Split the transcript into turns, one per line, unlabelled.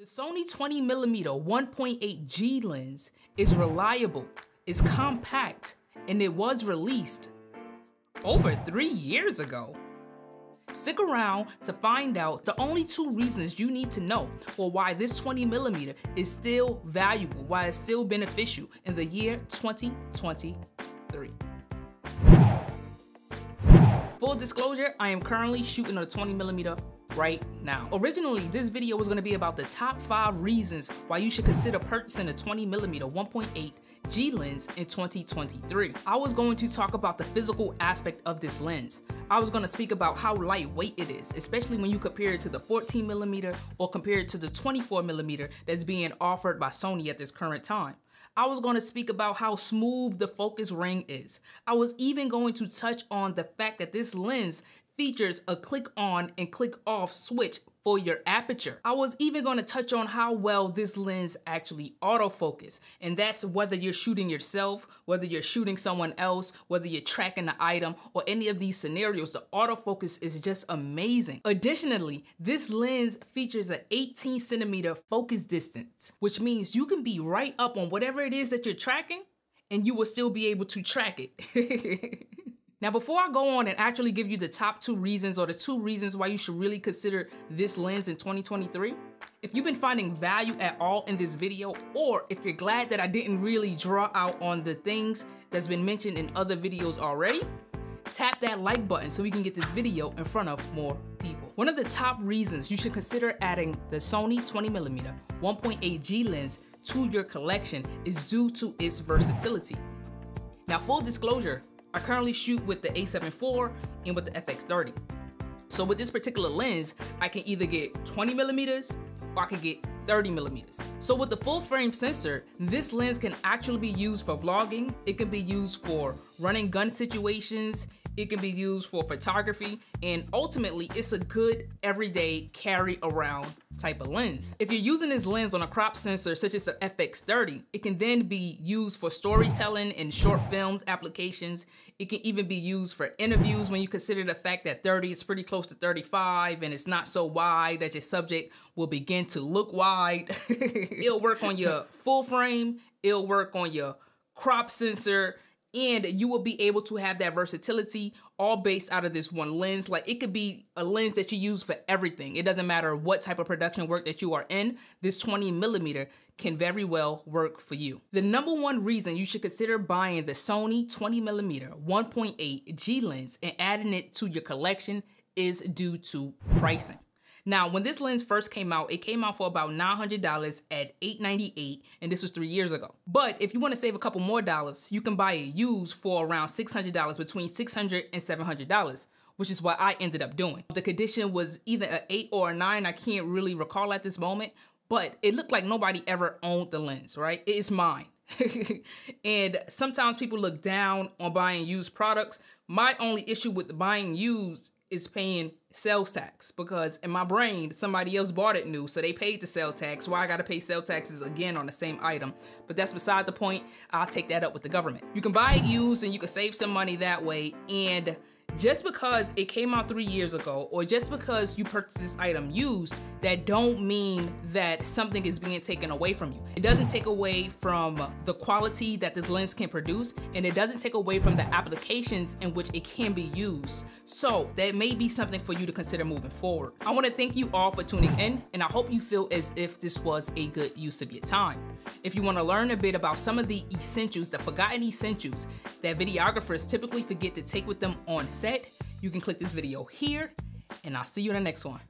The Sony 20mm 1.8G lens is reliable, it's compact, and it was released over 3 years ago. Stick around to find out the only 2 reasons you need to know for why this 20mm is still valuable, why it's still beneficial in the year 2023. Full disclosure, I am currently shooting a 20mm right now. Originally, this video was gonna be about the top 5 reasons why you should consider purchasing a 20mm 1.8G lens in 2023. I was going to talk about the physical aspect of this lens. I was gonna speak about how lightweight it is, especially when you compare it to the 14mm or compare it to the 24mm that's being offered by Sony at this current time. I was going to speak about how smooth the focus ring is. I was even going to touch on the fact that this lens features a click on and click off switch for your aperture. I was even going to touch on how well this lens actually autofocus, and that's whether you're shooting yourself, whether you're shooting someone else, whether you're tracking the item, or any of these scenarios. The autofocus is just amazing. Additionally, this lens features an 18cm focus distance, which means you can be right up on whatever it is that you're tracking and you will still be able to track it. Now, before I go on and actually give you the top 2 reasons or the 2 reasons why you should really consider this lens in 2023, if you've been finding value at all in this video, or if you're glad that I didn't really draw out on the things that's been mentioned in other videos already, tap that like button so we can get this video in front of more people. One of the top reasons you should consider adding the Sony 20mm 1.8G lens to your collection is due to its versatility. Now, full disclosure, I currently shoot with the A7 IV and with the FX30. So with this particular lens, I can either get 20mm or I can get 30mm. So with the full frame sensor, this lens can actually be used for vlogging. It can be used for running gun situations. It can be used for photography, and ultimately it's a good everyday carry around type of lens. If you're using this lens on a crop sensor such as the FX30, it can then be used for storytelling and short films applications. It can even be used for interviews when you consider the fact that 30 is pretty close to 35 and it's not so wide that your subject will begin to look wide. It'll work on your full frame, it'll work on your crop sensor, and you will be able to have that versatility all based out of this one lens. Like, it could be a lens that you use for everything. It doesn't matter what type of production work that you are in, this 20mm can very well work for you. The number 1 reason you should consider buying the Sony 20mm 1.8G lens and adding it to your collection is due to pricing. Now, when this lens first came out, it came out for about $900 at $898, and this was 3 years ago. But if you want to save a couple more dollars, you can buy it used for around $600, between $600 and $700, which is what I ended up doing. The condition was either an 8 or a 9, I can't really recall at this moment, but it looked like nobody ever owned the lens, right? It's mine. And sometimes people look down on buying used products. My only issue with buying used is paying sales tax, because in my brain, somebody else bought it new, so they paid the sales tax. Why I gotta pay sales taxes again on the same item? But that's beside the point. I'll take that up with the government. You can buy it used and you can save some money that way. And just because it came out 3 years ago, or just because you purchased this item used, that don't mean that something is being taken away from you. It doesn't take away from the quality that this lens can produce, and it doesn't take away from the applications in which it can be used. So that may be something for you to consider moving forward. I want to thank you all for tuning in, and I hope you feel as if this was a good use of your time. If you want to learn a bit about some of the essentials, the forgotten essentials that videographers typically forget to take with them on set, you can click this video here, and I'll see you in the next one.